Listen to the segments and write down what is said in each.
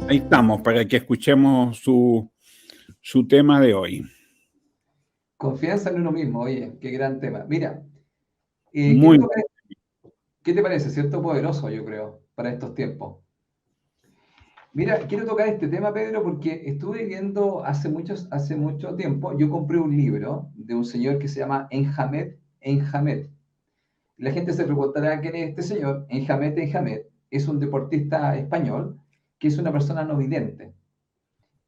Ahí estamos, para que escuchemos su tema de hoy. Confianza en uno mismo, oye, qué gran tema. Mira, quiero Muy tocar, ¿qué te parece? ¿Cierto? Poderoso, yo creo, para estos tiempos. Mira, quiero tocar este tema, Pedro, porque estuve viendo hace mucho tiempo, yo compré un libro de un señor que se llama Enhamed Enhamed. La gente se preguntará quién es este señor. Enhamed Enhamed es un deportista español que es una persona no vidente.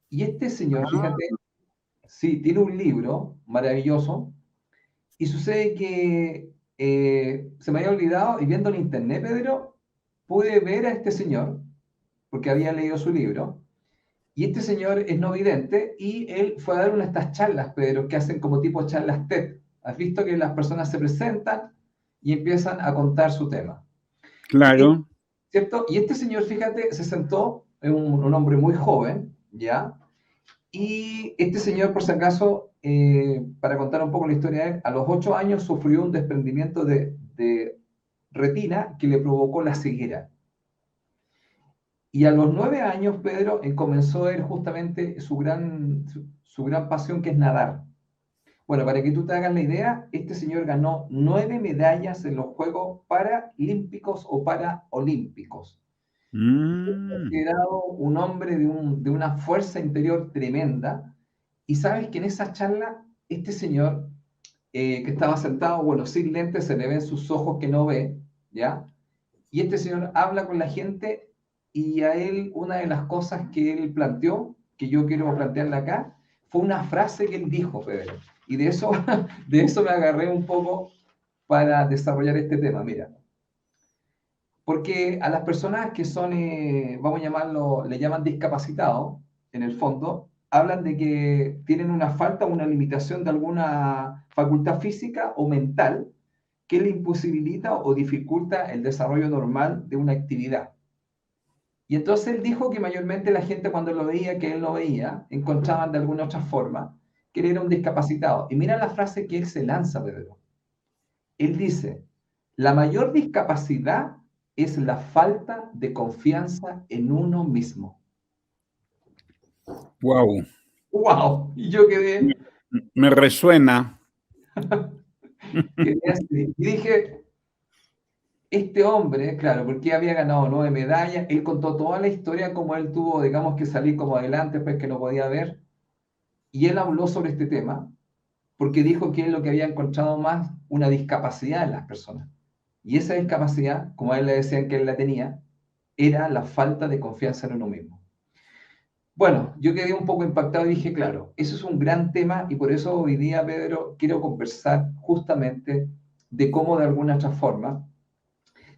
Y este señor, fíjate, sí, tiene un libro maravilloso. Y sucede que se me había olvidado y viendo en internet, Pedro, pude ver a este señor, porque había leído su libro, y este señor es no vidente y él fue a dar una de estas charlas, Pedro, que hacen como tipo charlas TED. ¿Has visto que las personas se presentan y empiezan a contar su tema? Y, claro. ¿cierto? Y este señor, fíjate, se sentó, es un hombre muy joven, ¿ya? Y este señor, por si acaso, para contar un poco la historia de él, a los 8 años sufrió un desprendimiento de retina que le provocó la ceguera. Y a los 9 años, Pedro, comenzó él justamente su gran pasión, que es nadar. Bueno, para que tú te hagas la idea, este señor ganó 9 medallas en los Juegos Paralímpicos o Paraolímpicos. Es Mm, considerado un hombre de una fuerza interior tremenda. Y sabes que en esa charla, este señor que estaba sentado, bueno, sin lentes, se le ven sus ojos que no ve, ¿ya? Y este señor habla con la gente y a él una de las cosas que él planteó, que yo quiero plantearle acá, fue una frase que él dijo, Pedro. Y de eso, de eso me agarré un poco para desarrollar este tema. Mira, porque a las personas que son, vamos a llamarlo, le llaman discapacitados, en el fondo, hablan de que tienen una falta o una limitación de alguna facultad física o mental que le imposibilita o dificulta el desarrollo normal de una actividad. Y entonces él dijo que mayormente la gente cuando lo veía, que él no veía, encontraban de alguna otra forma que él era un discapacitado. Y mira la frase que él se lanza, Pedro. Él dice, la mayor discapacidad es la falta de confianza en uno mismo. wow. ¡Wow! Y yo Me resuena. quedé así. Y dije, este hombre, claro, porque había ganado 9 medallas, él contó toda la historia como él tuvo, digamos, que salir como adelante, pues que no podía ver, y él habló sobre este tema, porque dijo que él lo que había encontrado más una discapacidad en las personas. Y esa discapacidad, como a él le decían que él la tenía, era la falta de confianza en uno mismo. Bueno, yo quedé un poco impactado y dije, claro, eso es un gran tema y por eso hoy día, Pedro, quiero conversar justamente de cómo de alguna otra forma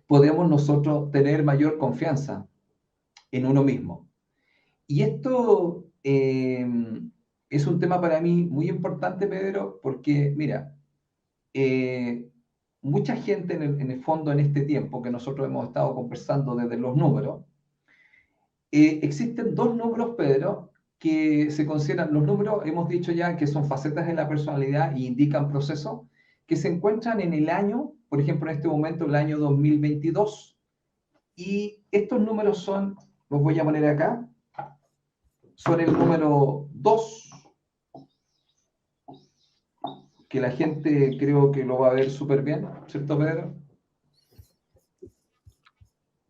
podemos nosotros tener mayor confianza en uno mismo. Y esto es un tema para mí muy importante, Pedro, porque, mira, eh, mucha gente en el fondo en este tiempo que nosotros hemos estado conversando desde los números, existen dos números, Pedro, que se consideran, los números hemos dicho ya que son facetas de la personalidad y indican procesos que se encuentran en el año, por ejemplo, en este momento, el año 2022, y estos números son, los voy a poner acá, son el número 2 que la gente creo que lo va a ver súper bien, ¿cierto, Pedro?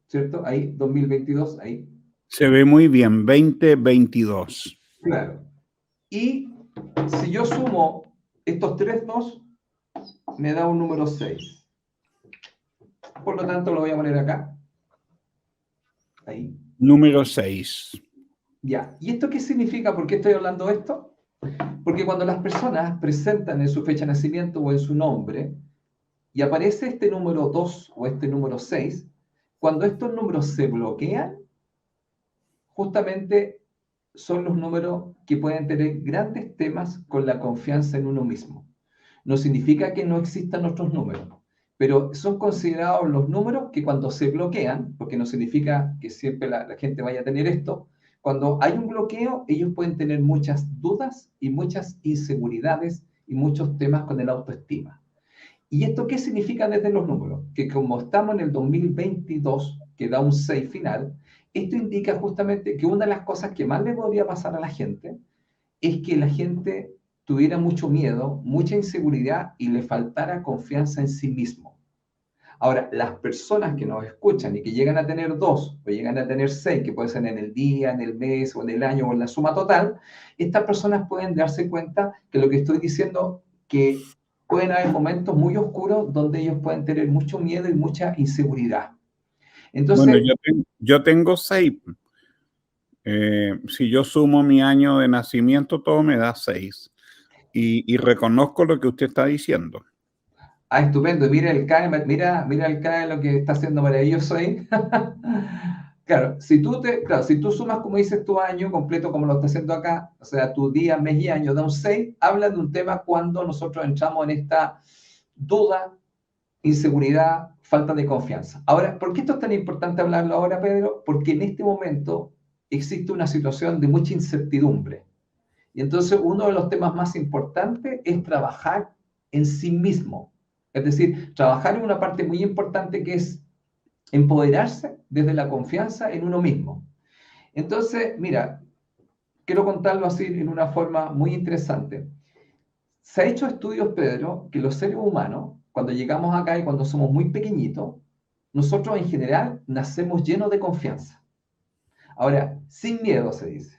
¿Cierto? Ahí, 2022, ahí. Se ve muy bien, 2022. Claro. Y si yo sumo estos tres dos, me da un número 6. Por lo tanto, lo voy a poner acá. Ahí. Número 6. Ya. ¿Y esto qué significa? ¿Por qué estoy hablando de esto? Porque cuando las personas presentan en su fecha de nacimiento o en su nombre y aparece este número 2 o este número 6, cuando estos números se bloquean, justamente son los números que pueden tener grandes temas con la confianza en uno mismo. No significa que no existan otros números, pero son considerados los números que cuando se bloquean, porque no significa que siempre la gente vaya a tener esto, cuando hay un bloqueo, ellos pueden tener muchas dudas y muchas inseguridades y muchos temas con el autoestima. ¿Y esto qué significa desde los números? Que como estamos en el 2022, que da un 6 final, Esto indica justamente que una de las cosas que más le podría pasar a la gente es que la gente tuviera mucho miedo, mucha inseguridad y le faltara confianza en sí mismo. Ahora, las personas que nos escuchan y que llegan a tener 2 o llegan a tener 6, que puede ser en el día, en el mes o en el año o en la suma total, estas personas pueden darse cuenta que lo que estoy diciendo, que pueden haber momentos muy oscuros donde ellos pueden tener mucho miedo y mucha inseguridad. Bueno, Entonces, yo tengo 6. Si yo sumo mi año de nacimiento, todo me da 6. Y reconozco lo que usted está diciendo. estupendo, mira el CAE, mira el CAE lo que está haciendo maravilloso ahí. Claro, si tú sumas, como dices, tu año completo, como lo está haciendo acá, o sea, tu día, mes y año da un 6, habla de un tema cuando nosotros entramos en esta duda, inseguridad, falta de confianza. Ahora, ¿por qué esto es tan importante hablarlo ahora, Pedro? Porque en este momento existe una situación de mucha incertidumbre. Y entonces uno de los temas más importantes es trabajar en sí mismo. Es decir, trabajar en una parte muy importante que es empoderarse desde la confianza en uno mismo. Entonces, mira, quiero contarlo así en una forma muy interesante. Se ha hecho estudios, Pedro, que los seres humanos, cuando llegamos acá y cuando somos muy pequeñitos, nosotros en general nacemos llenos de confianza. Ahora, sin miedo se dice.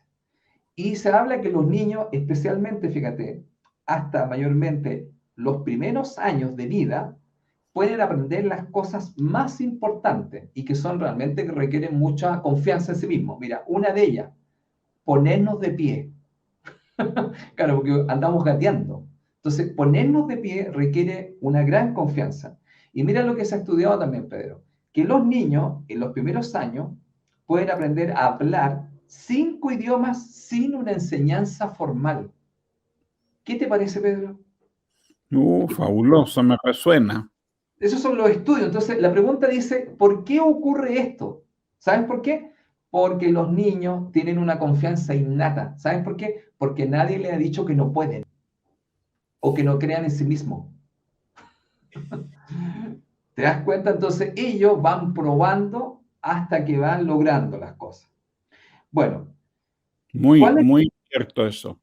Y se habla que los niños, especialmente, fíjate, hasta mayormente los primeros años de vida, pueden aprender las cosas más importantes y que son realmente que requieren mucha confianza en sí mismos. Mira, una de ellas, ponernos de pie. Claro, porque andamos gateando. Entonces, ponernos de pie requiere una gran confianza. Y mira lo que se ha estudiado también, Pedro, que los niños en los primeros años pueden aprender a hablar 5 idiomas sin una enseñanza formal. ¿Qué te parece, Pedro? Fabuloso, me resuena. Esos son los estudios. Entonces, la pregunta dice, ¿por qué ocurre esto? ¿Sabes por qué? Porque los niños tienen una confianza innata. ¿Sabes por qué? Porque nadie les ha dicho que no pueden o que no crean en sí mismos. ¿Te das cuenta? Entonces, ellos van probando hasta que van logrando las cosas. Bueno, Muy, ¿cuál es? muy cierto eso.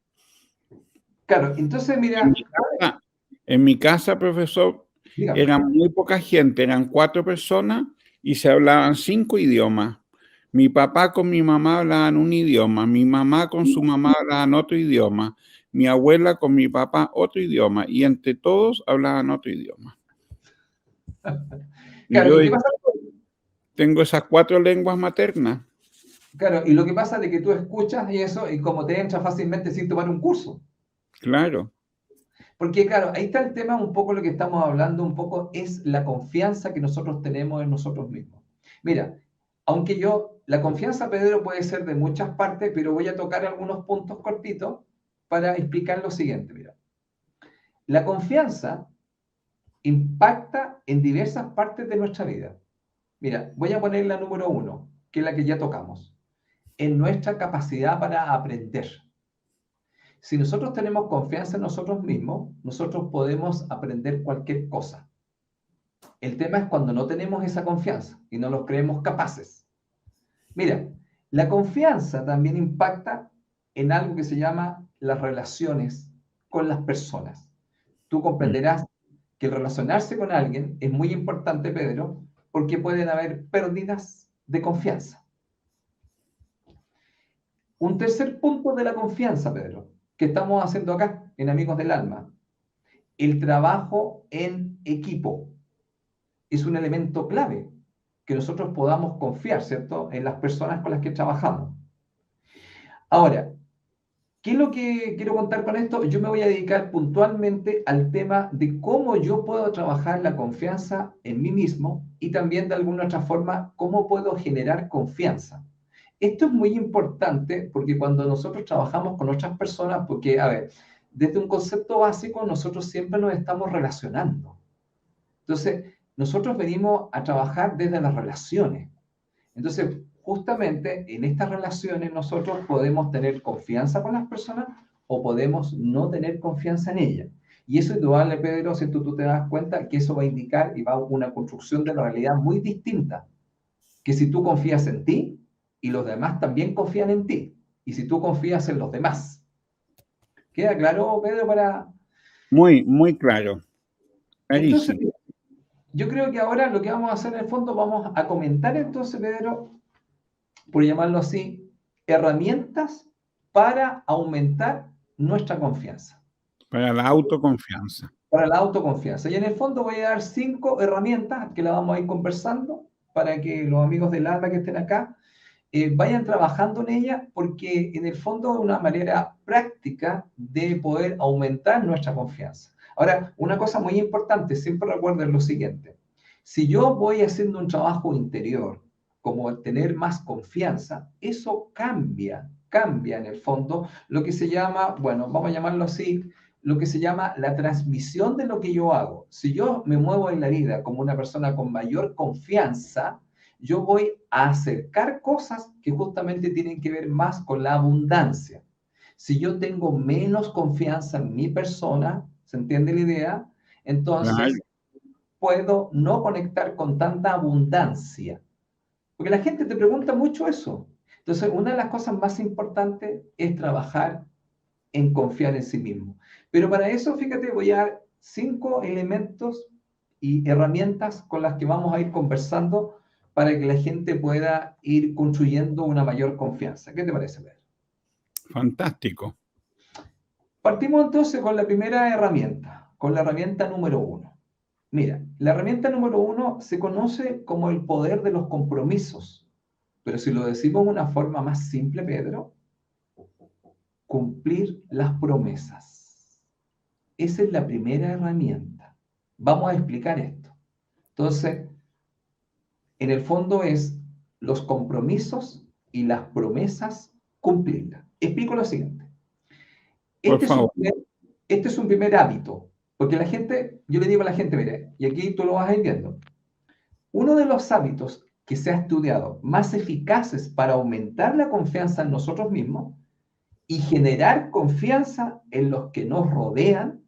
Claro, entonces, En mira, mi casa, en mi casa, profesor, dígame. eran muy poca gente, eran 4 personas y se hablaban 5 idiomas. Mi papá con mi mamá hablaban un idioma, mi mamá con su mamá hablaban otro idioma, mi abuela con mi papá otro idioma, y entre todos hablaban otro idioma. Y Claro, yo ¿y qué pasa? tengo esas 4 lenguas maternas. Claro, y lo que pasa es que tú escuchas y eso, y como te entra fácilmente sin tomar un curso. Claro. Porque, claro, ahí está el tema, un poco lo que estamos hablando, un poco es la confianza que nosotros tenemos en nosotros mismos. Mira, aunque la confianza, Pedro, puede ser de muchas partes, pero voy a tocar algunos puntos cortitos para explicar lo siguiente. Mira, la confianza impacta en diversas partes de nuestra vida. Mira, voy a poner la número 1, que es la que ya tocamos, en nuestra capacidad para aprender. Si nosotros tenemos confianza en nosotros mismos, nosotros podemos aprender cualquier cosa. El tema es cuando no tenemos esa confianza y no los creemos capaces. Mira, la confianza también impacta en algo que se llama las relaciones con las personas. Tú comprenderás que el relacionarse con alguien es muy importante, Pedro, porque pueden haber pérdidas de confianza. Un tercer punto de la confianza, Pedro, que estamos haciendo acá en Amigos del Alma, el trabajo en equipo es un elemento clave que nosotros podamos confiar, ¿cierto?, en las personas con las que trabajamos. Ahora, ¿qué es lo que quiero contar con esto? Yo me voy a dedicar puntualmente al tema de cómo yo puedo trabajar la confianza en mí mismo y también de alguna otra forma cómo puedo generar confianza. Esto es muy importante porque cuando nosotros trabajamos con otras personas, porque, a ver, desde un concepto básico nosotros siempre nos estamos relacionando. Entonces, nosotros venimos a trabajar desde las relaciones. Entonces, justamente en estas relaciones nosotros podemos tener confianza con las personas o podemos no tener confianza en ellas. Y eso indudable, Pedro, si tú te das cuenta que eso va a indicar y va a una construcción de la realidad muy distinta. Que si tú confías en ti y los demás también confían en ti. Y si tú confías en los demás. ¿Queda claro, Pedro? Muy, muy claro. Entonces, Clarísimo. yo creo que ahora lo que vamos a hacer en el fondo, vamos a comentar entonces, Pedro, por llamarlo así, herramientas para aumentar nuestra confianza. Para la autoconfianza. Para la autoconfianza. Y en el fondo voy a dar 5 herramientas que las vamos a ir conversando para que los amigos del alma que estén acá vayan trabajando en ellas, porque en el fondo es una manera práctica de poder aumentar nuestra confianza. Ahora, una cosa muy importante, siempre recuerden lo siguiente. Si yo voy haciendo un trabajo interior, como el tener más confianza, eso cambia en el fondo lo que se llama, bueno, vamos a llamarlo así, lo que se llama la transmisión de lo que yo hago. Si yo me muevo en la vida como una persona con mayor confianza, yo voy a acercar cosas que justamente tienen que ver más con la abundancia. Si yo tengo menos confianza en mi persona, ¿se entiende la idea? Claro. Entonces puedo no conectar con tanta abundancia. Porque la gente te pregunta mucho eso. Entonces, una de las cosas más importantes es trabajar en confiar en sí mismo. Pero para eso, fíjate, voy a dar 5 elementos y herramientas con las que vamos a ir conversando para que la gente pueda ir construyendo una mayor confianza. ¿Qué te parece, Pedro? Fantástico. Partimos entonces con la primera herramienta, con la herramienta número 1. Mira, la herramienta número 1 se conoce como el poder de los compromisos, pero si lo decimos de una forma más simple, Pedro, cumplir las promesas. Esa es la primera herramienta. Vamos a explicar esto. Entonces, en el fondo es los compromisos y las promesas cumplirlas. Explico lo siguiente. Por Este es un favor. primer, este es un primer hábito, porque la gente, yo le digo a la gente, mire, y aquí tú lo vas a ir viendo, uno de los hábitos que se ha estudiado más eficaces para aumentar la confianza en nosotros mismos y generar confianza en los que nos rodean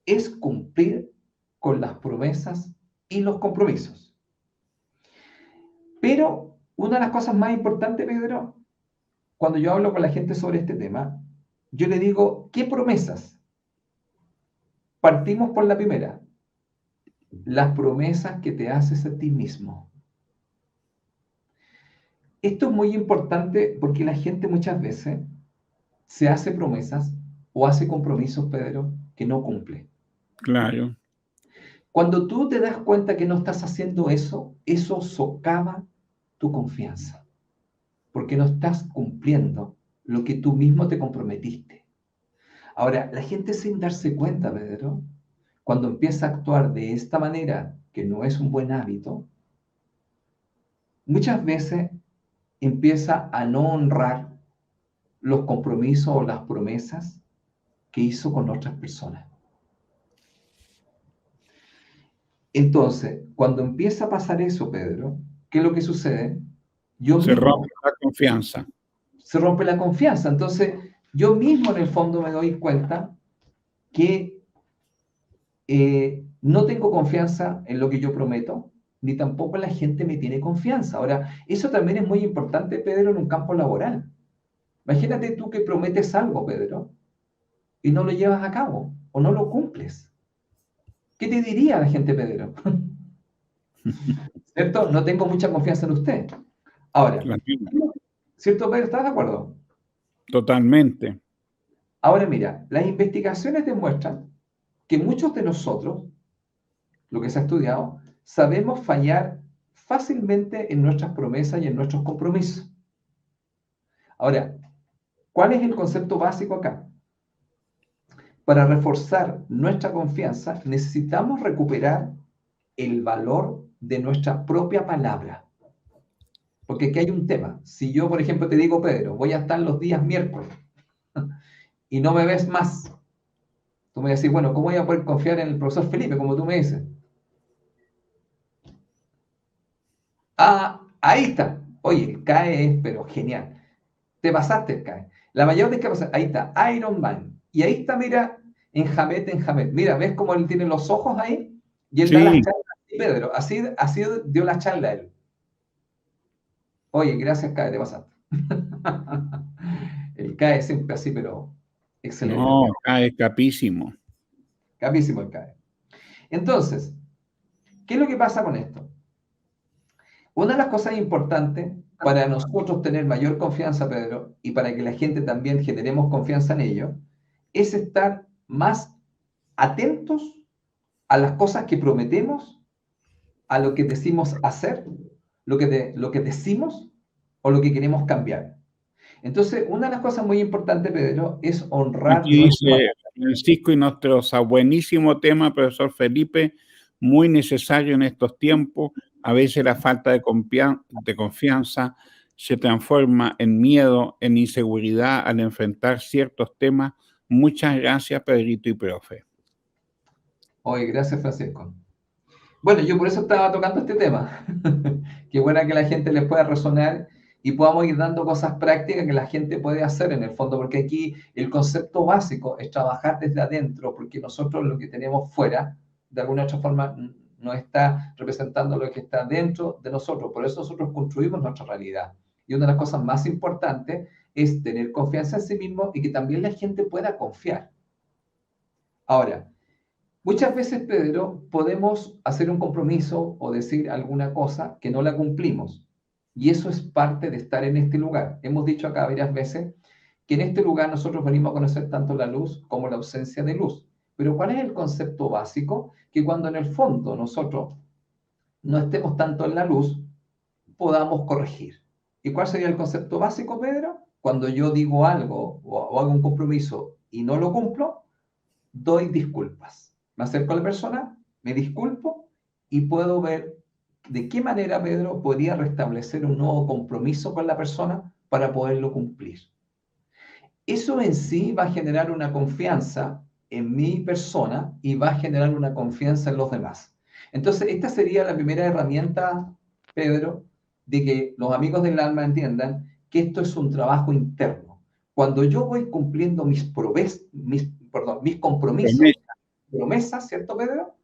es cumplir con las promesas y los compromisos. Pero una de las cosas más importantes, Pedro, cuando yo hablo con la gente sobre este tema, yo le digo, ¿qué promesas? Partimos por la primera, las promesas que te haces a ti mismo. Esto es muy importante porque la gente muchas veces se hace promesas o hace compromisos, Pedro, que no cumple. Claro. Cuando tú te das cuenta que no estás haciendo eso, eso socava tu confianza, porque no estás cumpliendo lo que tú mismo te comprometiste. Ahora, la gente sin darse cuenta, Pedro, cuando empieza a actuar de esta manera, que no es un buen hábito, muchas veces empieza a no honrar los compromisos o las promesas que hizo con otras personas. Entonces, cuando empieza a pasar eso, Pedro, ¿qué es lo que sucede? Yo Se mismo rompe la confianza. se rompe la confianza. Entonces, yo mismo en el fondo me doy cuenta que no tengo confianza en lo que yo prometo, ni tampoco la gente me tiene confianza. Ahora, eso también es muy importante, Pedro, en un campo laboral. Imagínate tú que prometes algo, Pedro, y no lo llevas a cabo o no lo cumples. ¿Qué te diría la gente, Pedro? ¿Cierto? No tengo mucha confianza en usted. Ahora, Claro. ¿cierto, Pedro? ¿Estás de acuerdo? Totalmente. Ahora mira, las investigaciones demuestran que muchos de nosotros, lo que se ha estudiado, sabemos fallar fácilmente en nuestras promesas y en nuestros compromisos. Ahora, ¿cuál es el concepto básico acá? Para reforzar nuestra confianza necesitamos recuperar el valor de nuestra propia palabra. Porque aquí hay un tema. Si yo, por ejemplo, te digo, Pedro, voy a estar los días miércoles y no me ves más, tú me decís, bueno, ¿cómo voy a poder confiar en el profesor Felipe, como tú me dices? Ah, ahí está. Oye, el CAE es, pero genial. Te pasaste el CAE. La mayor de que pasa, ahí está, Iron Man. Y ahí está, mira, en Jamet. Mira, ¿ves cómo él tiene los ojos ahí? Y él da las Sí, charlas. Y Pedro, así dio la charla él. Oye, gracias, CAE, te pasaste. El CAE siempre así, pero excelente. No, cae capísimo. Capísimo el CAE. Entonces, ¿qué es lo que pasa con esto? Una de las cosas importantes para nosotros tener mayor confianza, Pedro, y para que la gente también generemos confianza en ello, es estar más atentos a las cosas que prometemos, a lo que decimos hacer, lo que decimos o lo que queremos cambiar. Entonces, una de las cosas muy importantes, Pedro, es honrar Aquí nuestra dice palabra. Francisco y Nostroza, buenísimo tema, profesor Felipe, muy necesario en estos tiempos. A veces la falta de confianza se transforma en miedo, en inseguridad al enfrentar ciertos temas. Muchas gracias, Pedrito y profe. Oye, gracias, Francisco. Bueno, yo por eso estaba tocando este tema. Qué buena que la gente les pueda resonar y podamos ir dando cosas prácticas que la gente puede hacer en el fondo, porque aquí el concepto básico es trabajar desde adentro, porque nosotros lo que tenemos fuera, de alguna otra forma, no está representando lo que está dentro de nosotros. Por eso nosotros construimos nuestra realidad. Y una de las cosas más importantes es tener confianza en sí mismo y que también la gente pueda confiar. Ahora, muchas veces, Pedro, podemos hacer un compromiso o decir alguna cosa que no la cumplimos. Y eso es parte de estar en este lugar. Hemos dicho acá varias veces que en este lugar nosotros venimos a conocer tanto la luz como la ausencia de luz. Pero ¿cuál es el concepto básico? Que cuando en el fondo nosotros no estemos tanto en la luz, podamos corregir. ¿Y cuál sería el concepto básico, Pedro? Cuando yo digo algo o hago un compromiso y no lo cumplo, doy disculpas. Me acerco a la persona, me disculpo y puedo ver de qué manera, Pedro, podría restablecer un nuevo compromiso con la persona para poderlo cumplir. Eso en sí va a generar una confianza en mi persona y va a generar una confianza en los demás. Entonces, esta sería la primera herramienta, Pedro, de que los amigos del alma entiendan que esto es un trabajo interno. Cuando yo voy cumpliendo mis compromisos, promesas, ¿cierto, Pedro?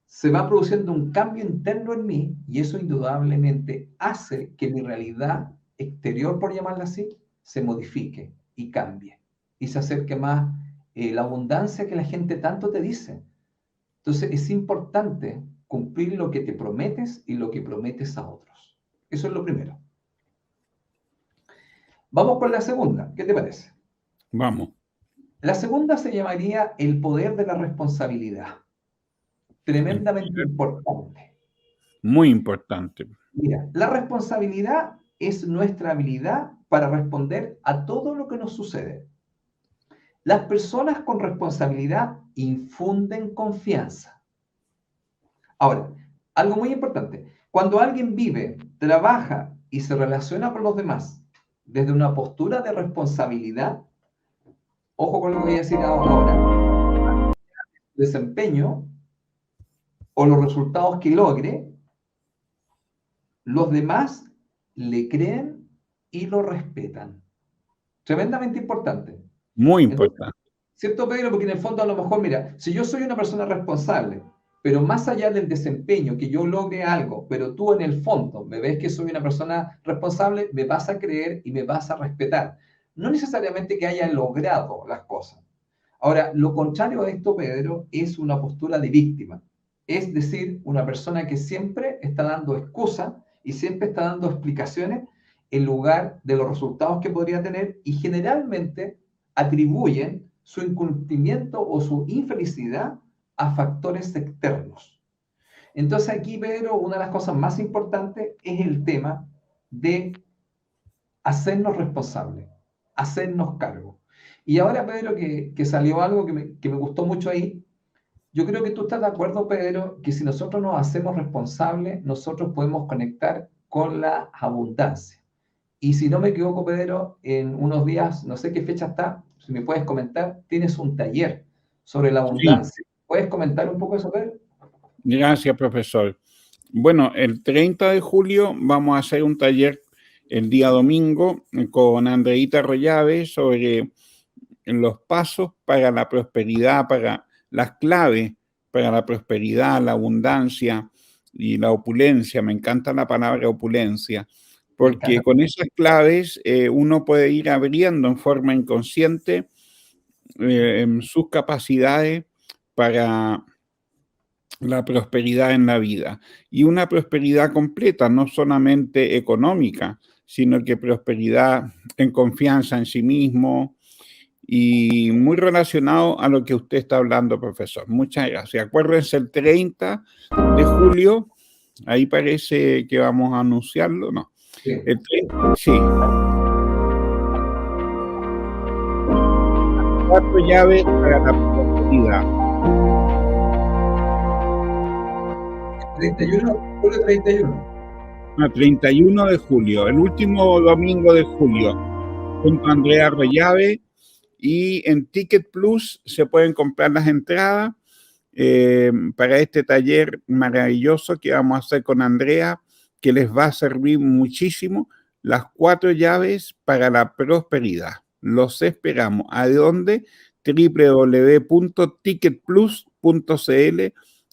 Se va produciendo un cambio interno en mí y eso indudablemente hace que mi realidad exterior, por llamarla así, se modifique y cambie y se acerque más la abundancia que la gente tanto te dice. Entonces es importante cumplir lo que te prometes y lo que prometes a otros. Eso es lo primero. Vamos con la segunda. ¿Qué te parece? Vamos. La segunda se llamaría el poder de la responsabilidad. Tremendamente importante. Muy importante. Mira, la responsabilidad es nuestra habilidad para responder a todo lo que nos sucede. Las personas con responsabilidad infunden confianza. Ahora, algo muy importante, cuando alguien vive, trabaja y se relaciona con los demás desde una postura de responsabilidad, ojo con lo que voy a decir ahora, desempeño o los resultados que logre, los demás le creen y lo respetan. Tremendamente importante. Muy Entonces, importante. ¿cierto, Pedro? Porque en el fondo a lo mejor, mira, si yo soy una persona responsable, pero más allá del desempeño, que yo logre algo, pero tú en el fondo me ves que soy una persona responsable, me vas a creer y me vas a respetar. No necesariamente que haya logrado las cosas. Ahora, lo contrario a esto, Pedro, es una postura de víctima. Es decir, una persona que siempre está dando excusas y siempre está dando explicaciones en lugar de los resultados que podría tener y generalmente atribuyen su incumplimiento o su infelicidad a factores externos. Entonces aquí, Pedro, una de las cosas más importantes es el tema de hacernos responsables, hacernos cargo. Y ahora, Pedro, que salió algo que me gustó mucho ahí, yo creo que tú estás de acuerdo, Pedro, que si nosotros nos hacemos responsables, nosotros podemos conectar con la abundancia. Y si no me equivoco, Pedro, en unos días, no sé qué fecha está, si me puedes comentar, tienes un taller sobre la Sí, abundancia. ¿Puedes comentar un poco eso, Pedro? gracias, profesor. Bueno, el 30 de julio vamos a hacer un taller el día domingo con Andreita Rollave sobre los pasos para la prosperidad, para las claves para la prosperidad, la abundancia y la opulencia. Me encanta la palabra opulencia. Me porque encanta. con esas claves uno puede ir abriendo en forma inconsciente sus capacidades para la prosperidad en la vida. Y una prosperidad completa, no solamente económica, sino que prosperidad en confianza en sí mismo y muy relacionado a lo que usted está hablando, profesor. Muchas gracias. Acuérdense el 30 de julio, ahí parece que vamos a anunciarlo, ¿no? Sí. El 30, sí. 4 llaves para la prosperidad. 31, julio 31. 31 de julio, el último domingo de julio, junto a Andrea Rollave, y en Ticket Plus se pueden comprar las entradas para este taller maravilloso que vamos a hacer con Andrea, que les va a servir muchísimo, las 4 llaves para la prosperidad. Los esperamos. ¿A dónde? www.ticketplus.cl.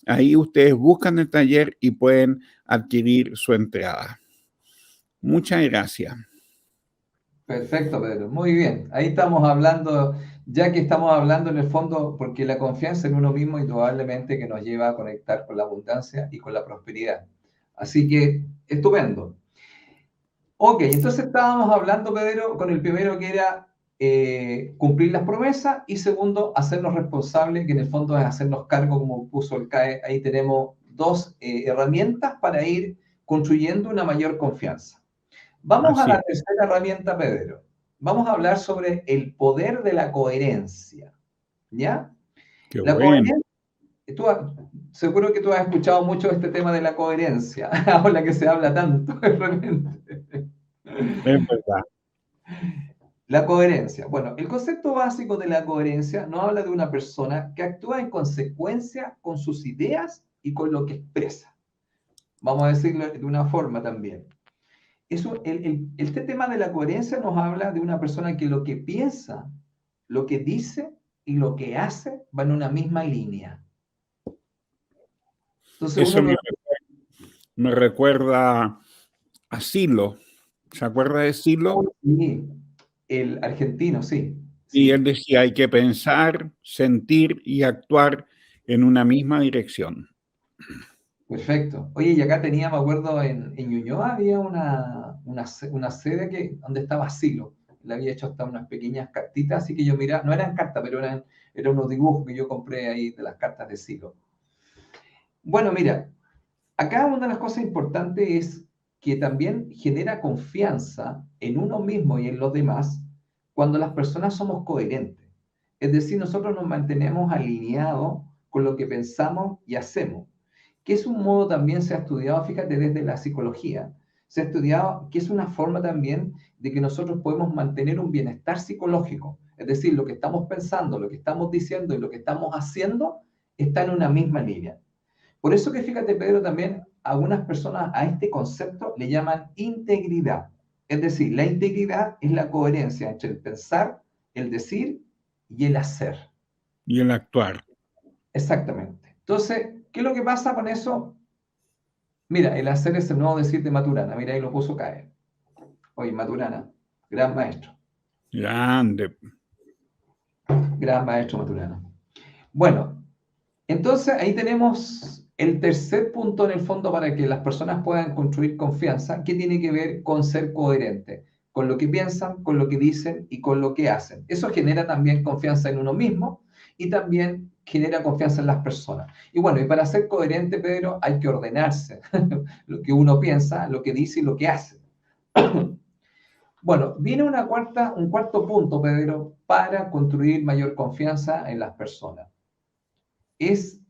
Ahí ustedes buscan el taller y pueden adquirir su entrada. Muchas gracias. Perfecto, Pedro. Muy bien. Ahí estamos hablando, ya que estamos hablando en el fondo, porque la confianza en uno mismo indudablemente que nos lleva a conectar con la abundancia y con la prosperidad. Así que, estupendo. Ok, entonces estábamos hablando, Pedro, con el primero que era cumplir las promesas y segundo, hacernos responsables, que en el fondo es hacernos cargo, como puso el CAE. Ahí tenemos dos herramientas para ir construyendo una mayor confianza. Vamos a Así la es. tercera herramienta, Pedro. Vamos a hablar sobre el poder de la coherencia. ¿Ya? Qué La bueno. coherencia, seguro que tú has escuchado mucho este tema de la coherencia, ahora que se habla tanto de repente. Es verdad. La coherencia. Bueno, el concepto básico de la coherencia nos habla de una persona que actúa en consecuencia con sus ideas y con lo que expresa. Vamos a decirlo de una forma también. Este tema de la coherencia nos habla de una persona que lo que piensa, lo que dice y lo que hace van en una misma línea. Entonces Eso uno no... me recuerda a Silo. ¿Se acuerda de Silo? Sí, el argentino, sí, Y sí, él decía, hay que pensar, sentir y actuar en una misma dirección. perfecto. Oye, y acá tenía, me acuerdo, en Ñuñoa había una sede donde estaba Silo. Le había hecho hasta unas pequeñas cartitas, así que yo miraba, no eran cartas, pero eran unos dibujos que yo compré ahí de las cartas de Silo. Bueno, mira, acá una de las cosas importantes es que también genera confianza en uno mismo y en los demás cuando las personas somos coherentes. Es decir, nosotros nos mantenemos alineados con lo que pensamos y hacemos, que es un modo también se ha estudiado, fíjate, desde la psicología. Se ha estudiado que es una forma también de que nosotros podemos mantener un bienestar psicológico. Es decir, lo que estamos pensando, lo que estamos diciendo y lo que estamos haciendo está en una misma línea. Por eso que fíjate, Pedro, también algunas personas a este concepto le llaman integridad. Es decir, la integridad es la coherencia entre el pensar, el decir y el hacer. Y el actuar. Exactamente. Entonces, ¿qué es lo que pasa con eso? Mira, el hacer es el nuevo decir de Maturana. Mira, ahí lo puso caer. Oye, Maturana, gran maestro. Grande. Gran maestro Maturana. Bueno, entonces ahí tenemos el tercer punto en el fondo para que las personas puedan construir confianza, que tiene que ver con ser coherente, con lo que piensan, con lo que dicen y con lo que hacen. Eso genera también confianza en uno mismo y también genera confianza en las personas. Y bueno, y para ser coherente, Pedro, hay que ordenarse lo que uno piensa, lo que dice y lo que hace. Bueno, viene un cuarto punto, Pedro, para construir mayor confianza en las personas. Es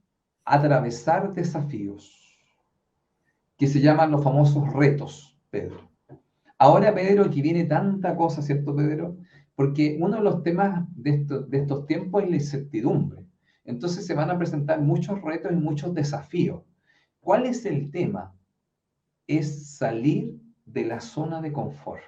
atravesar desafíos, que se llaman los famosos retos, Pedro. Ahora, Pedro, que viene tanta cosa, ¿cierto, Pedro? Porque uno de los temas de estos tiempos es la incertidumbre. Entonces se van a presentar muchos retos y muchos desafíos. ¿Cuál es el tema? Es salir de la zona de confort.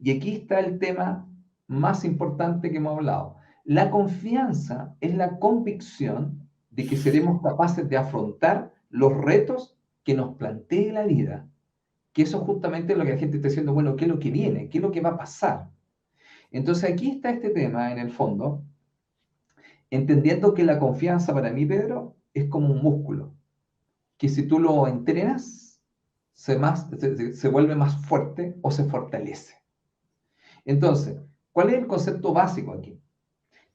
Y aquí está el tema más importante que hemos hablado. La confianza es la convicción de que seremos capaces de afrontar los retos que nos plantee la vida, Que eso es justamente lo que la gente está diciendo, bueno, ¿qué es lo que viene? ¿Qué es lo que va a pasar? Entonces aquí está este tema, en el fondo, entendiendo que la confianza para mí, Pedro, es como un músculo, que si tú lo entrenas, se vuelve más fuerte o se fortalece. Entonces, ¿cuál es el concepto básico aquí?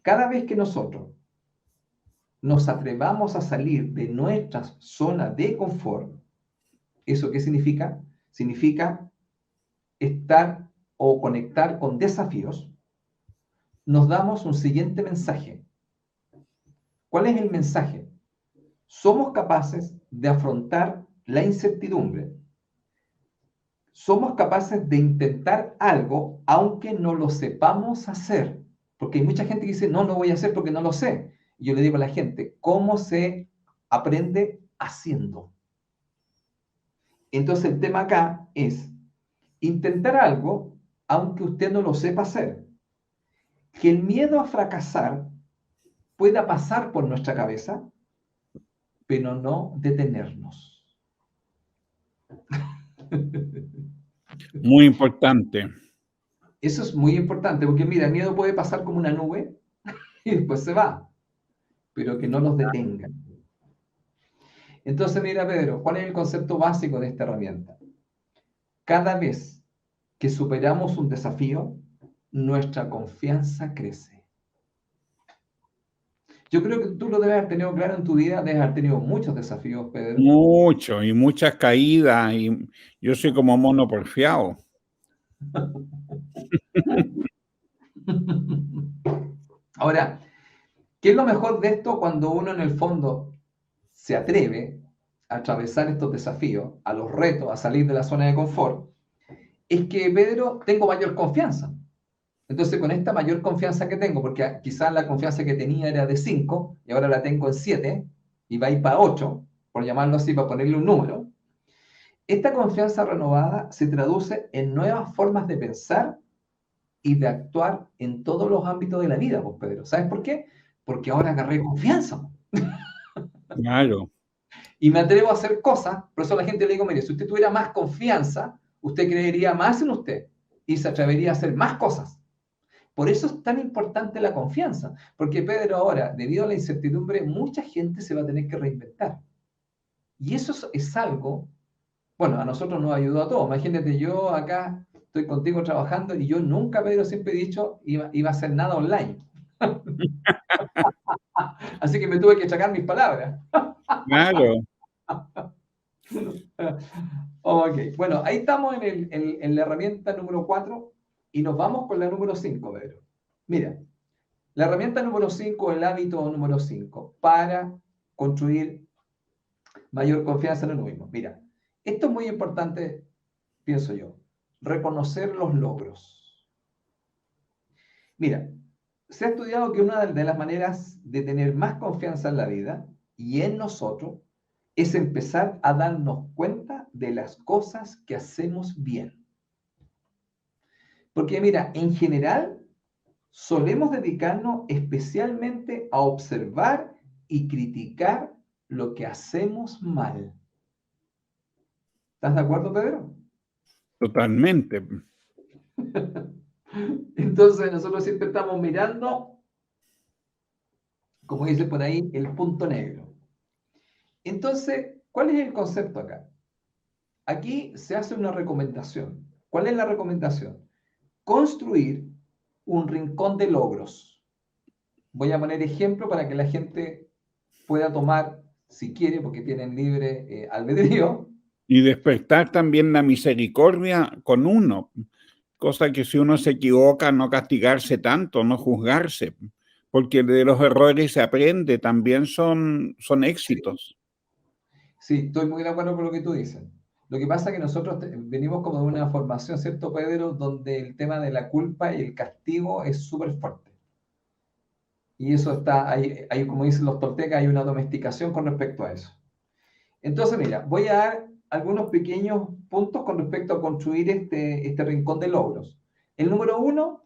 Cada vez que nosotros nos atrevamos a salir de nuestra zona de confort, ¿eso qué significa? Significa estar o conectar con desafíos, nos damos un siguiente mensaje. ¿Cuál es el mensaje? Somos capaces de afrontar la incertidumbre. Somos capaces de intentar algo aunque no lo sepamos hacer. Porque hay mucha gente que dice, no, no voy a hacer porque no lo sé. Y yo le digo a la gente, ¿cómo se aprende? Haciendo. Entonces el tema acá es intentar algo aunque usted no lo sepa hacer. Que el miedo a fracasar pueda pasar por nuestra cabeza, pero no detenernos. Muy importante. Eso es muy importante, porque mira, el miedo puede pasar como una nube y después se va, pero que no nos detengan. Entonces, mira, Pedro, ¿cuál es el concepto básico de esta herramienta? Cada vez que superamos un desafío, nuestra confianza crece. Yo creo que tú lo debes haber tenido claro en tu vida, debes haber tenido muchos desafíos, Pedro. Mucho y muchas caídas, y yo soy como mono porfiado. Ahora, ¿qué es lo mejor de esto cuando uno en el fondo se atreve a atravesar estos desafíos, a los retos, a salir de la zona de confort? Es que, Pedro, tengo mayor confianza. Entonces, con esta mayor confianza que tengo, porque quizás la confianza que tenía era de 5 y ahora la tengo en 7 y va a ir para 8, por llamarlo así, para ponerle un número, esta confianza renovada se traduce en nuevas formas de pensar y de actuar en todos los ámbitos de la vida, pues, Pedro. ¿Sabes por qué? Porque ahora agarré confianza. Claro. Y me atrevo a hacer cosas, por eso a la gente le digo, mire, si usted tuviera más confianza, usted creería más en usted y se atrevería a hacer más cosas. Por eso es tan importante la confianza, porque Pedro ahora, debido a la incertidumbre, mucha gente se va a tener que reinventar. Y eso es algo, bueno, a nosotros nos ayudó a todos. Imagínate, yo acá estoy contigo trabajando y yo nunca, Pedro, siempre he dicho, iba a hacer nada online. Así que me tuve que sacar mis palabras. Claro. Ok, bueno, ahí estamos en la herramienta número 4 y nos vamos con la número 5, Pedro. Mira, la herramienta número 5, el hábito número 5, para construir mayor confianza en uno mismo. Mira, esto es muy importante, pienso yo, reconocer los logros. Mira, se ha estudiado que una de las maneras de tener más confianza en la vida y en nosotros es empezar a darnos cuenta de las cosas que hacemos bien. Porque mira, en general solemos dedicarnos especialmente a observar y criticar lo que hacemos mal. ¿Estás de acuerdo, Pedro? Totalmente. Entonces nosotros siempre estamos mirando, como dice por ahí, el punto negro. Entonces, ¿cuál es el concepto acá? Aquí se hace una recomendación. ¿Cuál es la recomendación? Construir un rincón de logros. Voy a poner ejemplo para que la gente pueda tomar, si quiere, porque tienen libre albedrío. Y despertar también la misericordia con uno, cosa que si uno se equivoca, no castigarse tanto, no juzgarse, porque de los errores se aprende, también son éxitos. Sí, estoy muy de acuerdo con lo que tú dices. Lo que pasa es que nosotros venimos como de una formación, ¿cierto, Pedro? Donde el tema de la culpa y el castigo es súper fuerte. Y eso está, hay, como dicen los toltecas, hay una domesticación con respecto a eso. Entonces, mira, voy a dar algunos pequeños puntos con respecto a construir este rincón de logros. El número 1,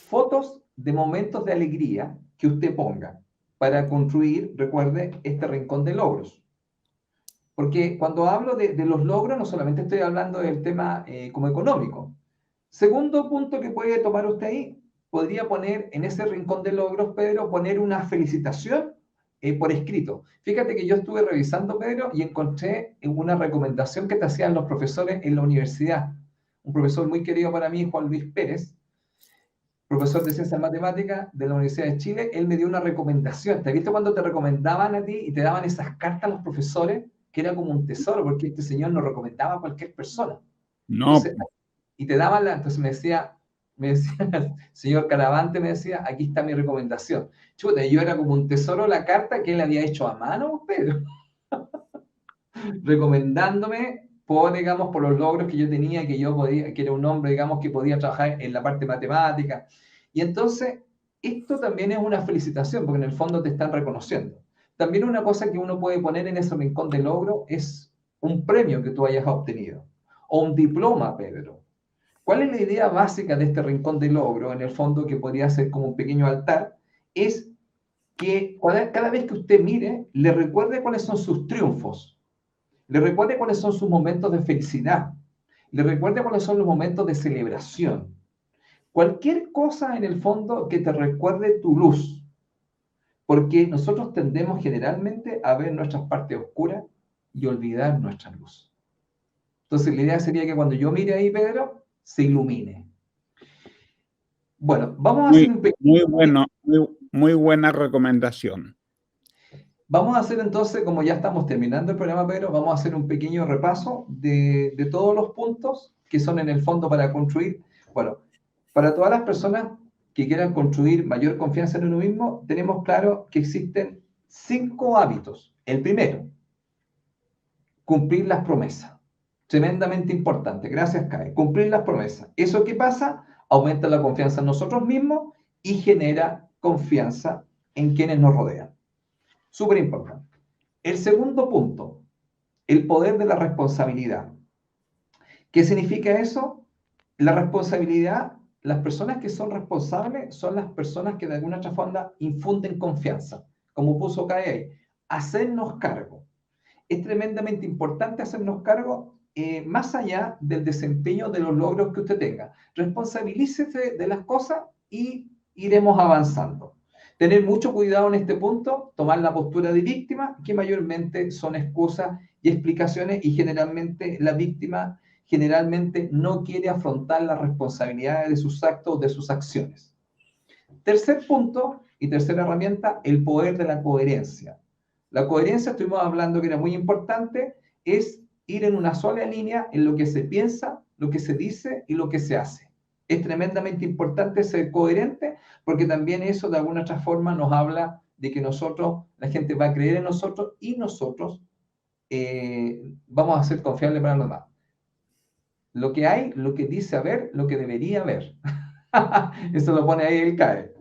fotos de momentos de alegría que usted ponga para construir, recuerde, este rincón de logros. Porque cuando hablo de los logros, no solamente estoy hablando del tema como económico. Segundo punto que puede tomar usted ahí, podría poner en ese rincón de logros, Pedro, poner una felicitación por escrito. Fíjate que yo estuve revisando, Pedro, y encontré una recomendación que te hacían los profesores en la universidad. Un profesor muy querido para mí, Juan Luis Pérez, profesor de Ciencias Matemáticas de la Universidad de Chile, él me dio una recomendación. ¿Te has visto cuando te recomendaban a ti y te daban esas cartas a los profesores? Que era como un tesoro, porque este señor nos recomendaba a cualquier persona. No, Entonces, y te daban entonces me decía, señor Caravante, me decía, aquí está mi recomendación. Chuta, yo era como un tesoro la carta que él había hecho a mano, Pedro, recomendándome por, digamos, por los logros que yo tenía, que yo podía, que era un hombre, digamos, que podía trabajar en la parte matemática. Y entonces, esto también es una felicitación, porque en el fondo te están reconociendo. También una cosa que uno puede poner en ese rincón de logro es un premio que tú hayas obtenido, o un diploma, Pedro. ¿Cuál es la idea básica de este rincón de logro? En el fondo, que podría ser como un pequeño altar, es que cada vez que usted mire, le recuerde cuáles son sus triunfos, le recuerde cuáles son sus momentos de felicidad, le recuerde cuáles son los momentos de celebración. Cualquier cosa en el fondo que te recuerde tu luz, porque nosotros tendemos generalmente a ver nuestras partes oscuras y olvidar nuestra luz. Entonces, la idea sería que cuando yo mire ahí, Pedro, se ilumine. Bueno, vamos a hacer un muy pequeño... bueno, muy buena recomendación. Vamos a hacer entonces, como ya estamos terminando el programa, Pedro, vamos a hacer un pequeño repaso de todos los puntos que son en el fondo para construir. Bueno, para todas las personas que quieran construir mayor confianza en uno mismo, tenemos claro que existen 5 hábitos. El primero, cumplir las promesas. Tremendamente importante. Gracias, Kai. Cumplir las promesas. ¿Eso qué pasa? Aumenta la confianza en nosotros mismos y genera confianza en quienes nos rodean. Súper importante. El segundo punto, el poder de la responsabilidad. ¿Qué significa eso? La responsabilidad, las personas que son responsables son las personas que de alguna otra forma infunden confianza. Como puso Kai, hacernos cargo. Es tremendamente importante hacernos cargo más allá del desempeño de los logros que usted tenga. Responsabilícese de las cosas y iremos avanzando. Tener mucho cuidado en este punto, tomar la postura de víctima, que mayormente son excusas y explicaciones, y generalmente la víctima generalmente no quiere afrontar las responsabilidades de sus actos o de sus acciones. Tercer punto y tercera herramienta, el poder de la coherencia. La coherencia, estuvimos hablando que era muy importante, es ir en una sola línea en lo que se piensa, lo que se dice y lo que se hace. Es tremendamente importante ser coherente porque también eso de alguna otra forma nos habla de que nosotros, la gente va a creer en nosotros y nosotros vamos a ser confiables para los demás. Lo que hay, lo que dice haber, lo que debería haber. Eso lo pone ahí el CAE.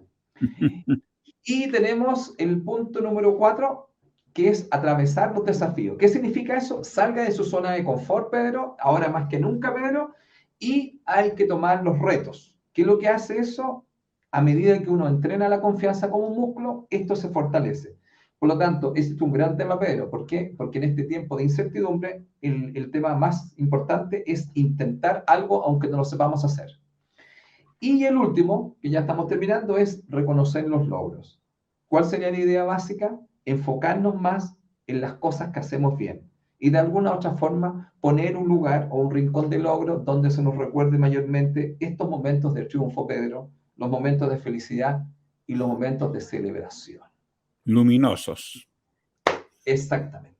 Y tenemos el punto número 4, que es atravesar los desafíos. ¿Qué significa eso? Salga de su zona de confort, Pedro, ahora más que nunca, Pedro, y hay que tomar los retos. ¿Qué es lo que hace eso? A medida que uno entrena la confianza como un músculo, esto se fortalece. Por lo tanto, este es un gran tema, Pedro. ¿Por qué? Porque en este tiempo de incertidumbre, el tema más importante es intentar algo aunque no lo sepamos hacer. Y el último, que ya estamos terminando, es reconocer los logros. ¿Cuál sería la idea básica? Enfocarnos más en las cosas que hacemos bien. Y de alguna otra forma, poner un lugar o un rincón de logro donde se nos recuerde mayormente estos momentos de triunfo, Pedro, los momentos de felicidad y los momentos de celebración. Luminosos. Exactamente.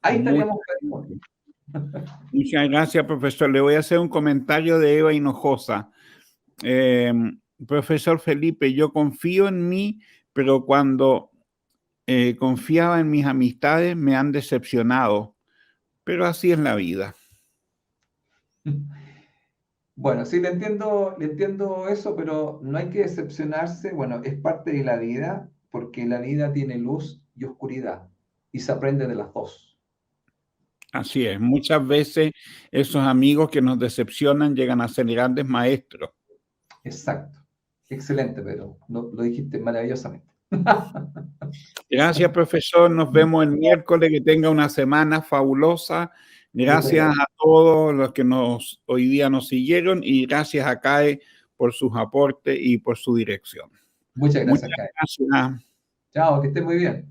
Ahí estaríamos, Pedro. Muchas gracias, profesor. Le voy a hacer un comentario de Eva Hinojosa. Profesor Felipe, yo confío en mí, pero cuando confiaba en mis amistades me han decepcionado. Pero así es la vida. Bueno, sí, le entiendo eso, pero no hay que decepcionarse. Bueno, es parte de la vida, porque la vida tiene luz y oscuridad, y se aprende de las dos. Así es. Muchas veces esos amigos que nos decepcionan llegan a ser grandes maestros. Exacto. Excelente, pero lo dijiste maravillosamente. Gracias, profesor. Nos vemos el miércoles. Que tenga una semana fabulosa. Gracias a todos los que hoy día nos siguieron y gracias a CAE por sus aportes y por su dirección. Muchas gracias, Muchas Kai. gracias. Chao, que estés muy bien.